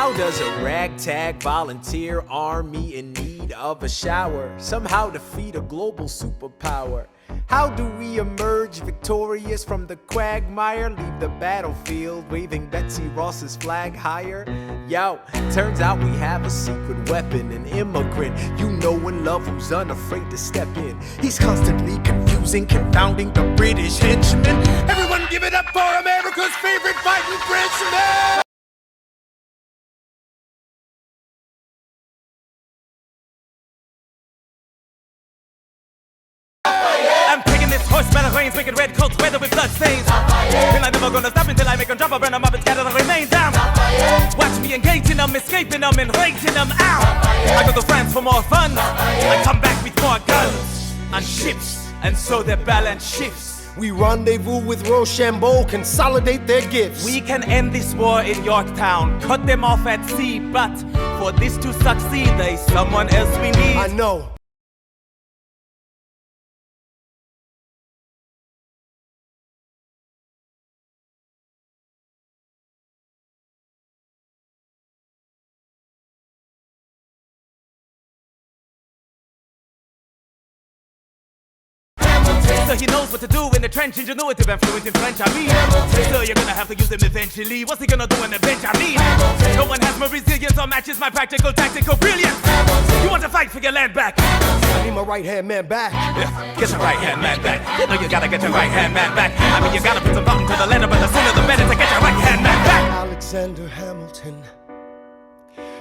How does a ragtag volunteer army in need of a shower somehow defeat a global superpower? How do we emerge victorious from the quagmire? Leave the battlefield waving Betsy Ross's flag higher? Yo, turns out we have a secret weapon, an immigrant you know and love who's unafraid to step in. He's constantly confusing, confounding the British henchmen. Everyone give it up for America's favorite fighting Frenchman! I'm taking this horse by the reins, making red coats weather with blood stains. And I'm never gonna stop until I make them drop, I burn them up and scatter the remains down. Watch me engaging them, escaping them, and raising them out. I go to France for more fun, I come back with more guns on ships, and so their balance shifts. We rendezvous with Rochambeau, consolidate their gifts. We can end this war in Yorktown, cut them off at sea, but for this to succeed, there's someone else we need. I know. So he knows what to do in the trench, ingenuitive and fluent in French, I mean. So you're gonna have to use him eventually. What's he gonna do in the bench, I mean? No one has more resilience or matches my practical, tactical brilliance. You want to fight for your land back? I need my right-hand man back. Yeah, get your right-hand man back. You know you gotta get your right-hand man back. I mean, you gotta put some thought into the letter, but the sooner the better to get your right-hand man back. Alexander Hamilton,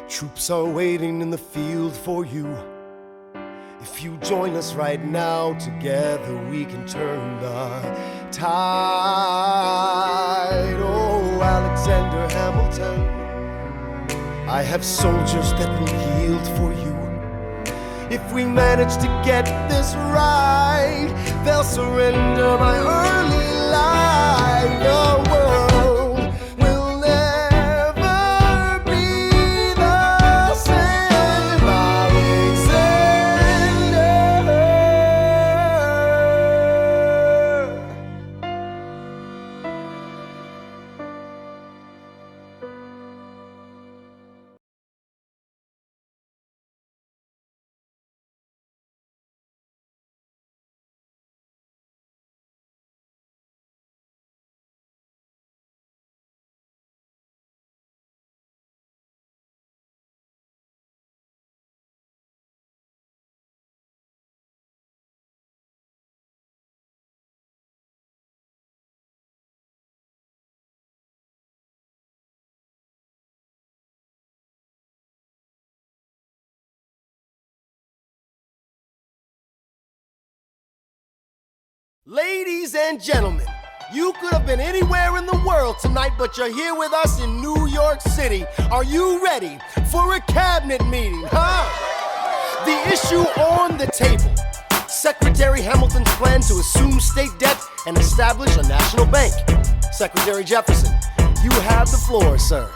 troops are waiting in the field for you. If you join us right now, together we can turn the tide. Oh, Alexander Hamilton, I have soldiers that will yield for you. If we manage to get this right, they'll surrender my early life. The world will never be the same. Ladies and gentlemen, you could have been anywhere in the world tonight, but you're here with us in New York City. Are you ready for a cabinet meeting, huh? The issue on the table: Secretary Hamilton's plan to assume state debt and establish a national bank. Secretary Jefferson, you have the floor, sir.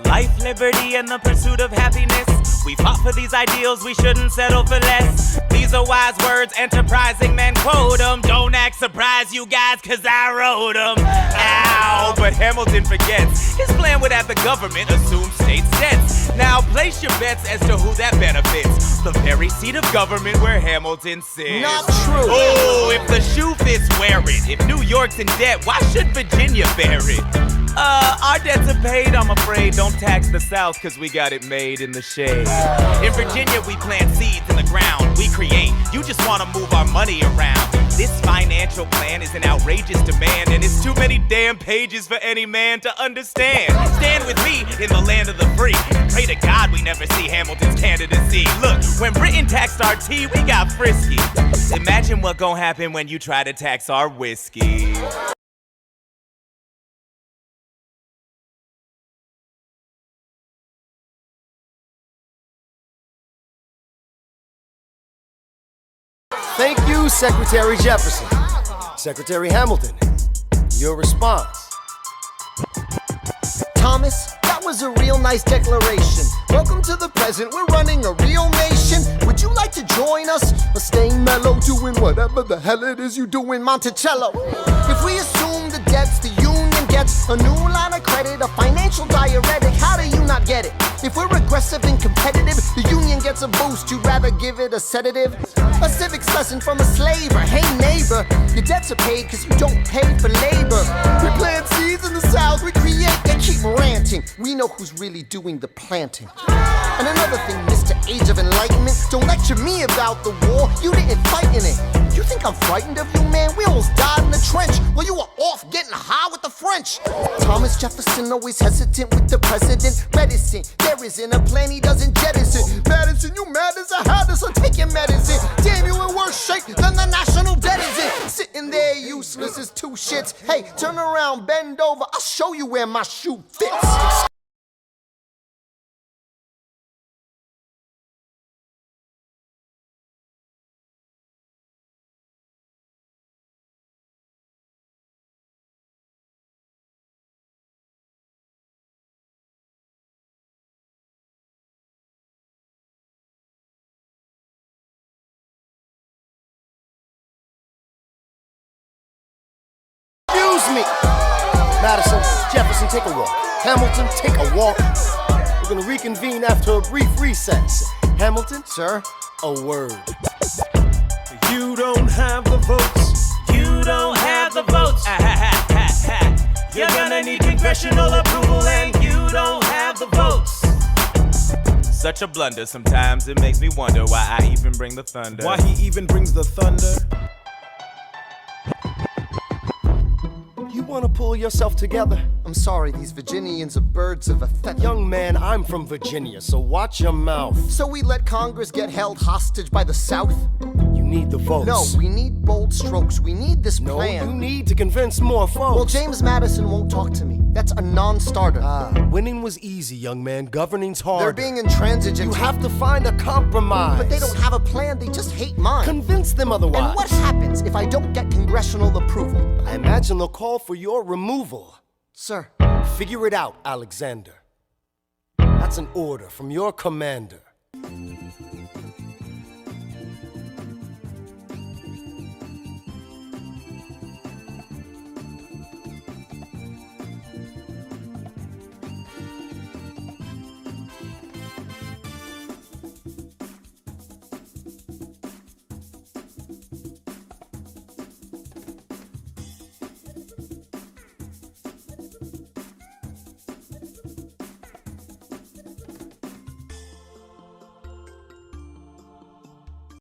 Life, liberty, and the pursuit of happiness. We fought for these ideals, we shouldn't settle for less. These are wise words, enterprising men quote them. Don't act surprised, you guys, cause I wrote them. Ow, but Hamilton forgets his plan would have the government assume state debts. Now place your bets as to who that benefits. The very seat of government where Hamilton sits. Not true. Oh, if the shoe fits, wear it. If New York's in debt, why should Virginia bear it? Our debts are paid, I'm afraid. Don't tax the South, cause we got it made in the shade. In Virginia, we plant seeds in the ground. We create, you just wanna move our money around. This financial plan is an outrageous demand, and it's too many damn pages for any man to understand. Stand with me in the land of the free. Pray to God we never see Hamilton's candidacy. Look, when Britain taxed our tea, we got frisky. Imagine what gon' happen when you try to tax our whiskey. Thank you, Secretary Jefferson. Secretary Hamilton, your response. Thomas, that was a real nice declaration. Welcome to the present, we're running a real nation. Would you like to join us? Or stay mellow, doing whatever the hell it is you do in Monticello? If we assume the debts the union gets, a new line of credit, a financial diuretic, how do you not get it? If we're aggressive and competitive, the union gets a boost, you'd rather give it a sedative? A civics lesson from a slaver. Hey neighbor, your debts are paid cause you don't pay for labor. We plant seeds in the south, we create, they keep ranting. We know who's really doing the planting. And another thing, Mr. Age of Enlightenment, don't lecture me about the war, you didn't fight in it. You think I'm frightened of you, man? We almost died in the trench while you were off getting high with the French. Thomas Jefferson always hesitant with the president. Medicine, there isn't a plan he doesn't jettison. Madison, you mad as a hatter, so take your medicine. Damn, you in worse shape than the national debt is in. Sitting there useless as two shits. Hey, turn around, bend over, I'll show you where my shoe fits. Excuse me. Madison, Jefferson, take a walk. Hamilton, take a walk. We're gonna reconvene after a brief recess. Hamilton, Sir? a word. You don't have the votes. You don't have the votes. You're gonna need congressional approval, and you don't have the votes. Such a blunder, sometimes it makes me wonder why I even bring the thunder. Why he even brings the thunder? You wanna pull yourself together? I'm sorry, these Virginians are birds of a feather. Young man, I'm from Virginia, so watch your mouth. So we let Congress get held hostage by the South? You need the votes. No, we need bold strokes. We need this No, plan. you need to convince more folks. Well, James Madison won't talk to me. That's a non-starter. Winning was easy, young man. Governing's hard. They're being intransigent. You have to find a compromise. But they don't have a plan. They just hate mine. Convince them otherwise. And what happens if I don't get congressional approval? I imagine they'll call for your removal. Sir, Figure it out, Alexander. That's an order from your commander.